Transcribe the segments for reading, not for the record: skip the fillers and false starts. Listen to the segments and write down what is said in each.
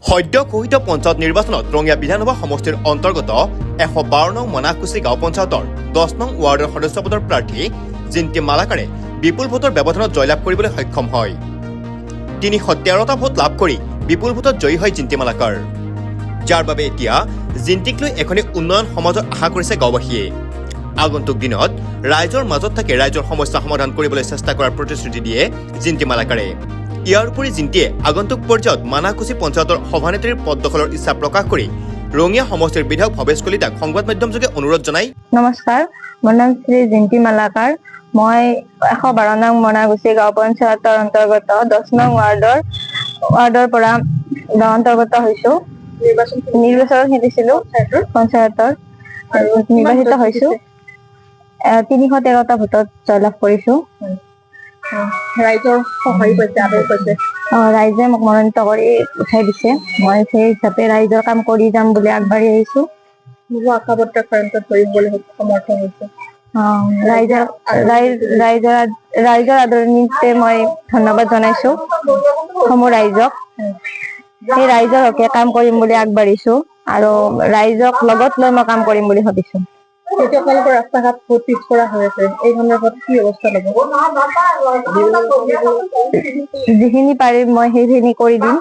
সদ্য ঘোষিত পঞ্চায়ত নিৰ্বাচনত ৰঙিয়া বিধানসভা সমষ্টিৰ অন্তৰ্গত ১১২ নং মনাকুচি গাঁও পঞ্চায়তৰ ১০ নং ৱাৰ্ডৰ সদস্য পদৰ প্ৰাৰ্থী জিন্তি মালাকাৰে বিপুল ভোটৰ ব্যৱধানত জয়লাভ কৰিবলৈ সক্ষম হয়। ৩১৩টা ভোট লাভ কৰি বিপুল ভোটত জয়ী হয় জিন্তি মালাকাৰ, যাৰ বাবে এতিয়া জিন্তিক লৈ এখনি উন্নয়ন সমাজৰ আশা কৰিছে গাঁওবাসীয়ে। আগন্তুক দিনত ৰাইজৰ মাজত থাকি ৰাইজৰ সমস্যা সমাধান কৰিবলৈ চেষ্টা কৰাৰ প্ৰতিশ্ৰুতি দিয়ে জিন্তি মালাকাৰে। ইয়াৰ উপৰি জিন্তিয়ে আগন্তুক পৰ্যায়ত মানাকুচি পঞ্চায়তৰ সভানেত্ৰীৰ পদ দখলৰ ইচ্ছা প্ৰকাশ কৰি ৰঙিয়া সমষ্টিৰ বিধায়ক ভৱেশ কলিতাক সংবাদ মাধ্যমযোগে অনুৰোধ জনাই। নমস্কাৰ, মোৰ নাম শ্ৰী জিন্তি মালাকাৰ। মই ১১২ নং মনাকুচি গাঁও পঞ্চায়তৰ অন্তৰ্গত ১০ নং ৱাৰ্ডৰ পৰা গাঁও অন্তৰ্গত হৈছো। নিৰ্বাচনত খেলিছিলো পঞ্চায়তৰ আৰু নিৰ্বাচিত হৈছো। ৩১৩টা ভোটত জয়লাভ কৰিছো। ৰাইজৰ সহায় পাইছে, আদৰ পাইছে। ৰাইজে মোক মনোনীত কৰি উঠাই দিছে। মই সেই হিচাপে ৰাইজৰ কাম কৰি যাম বুলি আগবাঢ়ি আহিছো। বহু আশা প্ৰত্যাশাত কৰিবলৈ সমৰ্থন হৈছে। ৰাইজৰ আদৰণিতে মই ধন্যবাদ জনাইছো সমূহ ৰাইজক। সেই ৰাইজৰ হকে কাম কৰিম বুলি আগবাঢ়িছো আৰু ৰাইজক লগত লৈ মই কাম কৰিম বুলি ভাবিছো। আপোনালোকৰ ৰাস্তা ঘাট বহুত পিছপৰা হৈ আছে, এই সন্দৰ্ভত কি ব্যৱস্থা ল'ব? যিখিনি পাৰিম মই সেইখিনি কৰি দিম।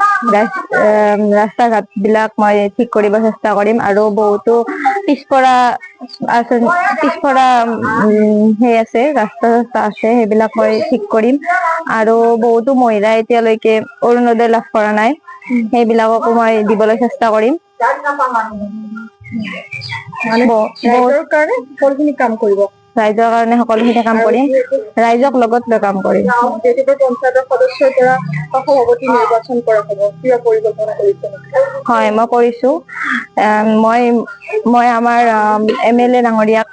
ৰাস্তা ঘাট বিলাক মই ঠিক কৰিব চেষ্টা কৰিম আৰু বহুতো পিছপৰা সেই আছে, ৰাস্তা আছে, সেইবিলাক মই ঠিক কৰিম। আৰু বহুতো মহিলা এতিয়ালৈকে অৰুণোদয় লাভ কৰা নাই, সেইবিলাককো মই দিবলৈ চেষ্টা কৰিম। ৰাইজৰ কাৰণে সকলোখিনি কাম কৰিব। ৰাইজৰ কাৰণে সকলোখিনি কাম কৰিম, ৰাইজক লগত লৈ কাম কৰিম। পঞ্চায়তৰ সদস্যৰ পৰা সভাপতি নিৰ্বাচন কৰা হ'ব, কিয় পৰিকল্পনা কৰিছে? হয়, মই কৰিছো। মই আমাৰ MLA ডাঙৰীয়াক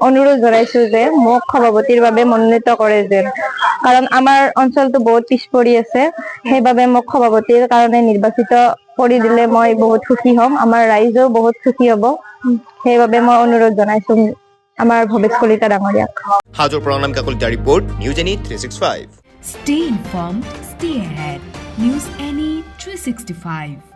অনুৰোধ জনাইছো যে মোক সভাপতিৰ বাবে মনোনীত কৰে যেন, কাৰণ আমাৰ অঞ্চলটো বহুত পিছ পৰি আছে। সেইবাবে মোক সভাপতিৰ কাৰণে নিৰ্বাচিত কৰি দিলে মই বহুত সুখী হ'ম, আমাৰ ৰাইজেও বহুত সুখী হ'ব। সেইবাবে মই অনুৰোধ জনাইছো আমাৰ ভৱেশ কলিতা ডাঙৰীয়াক। হাজোৰ পৰা Anamika Kalita report, news any 365। Stay informed, stay ahead. News Any 365.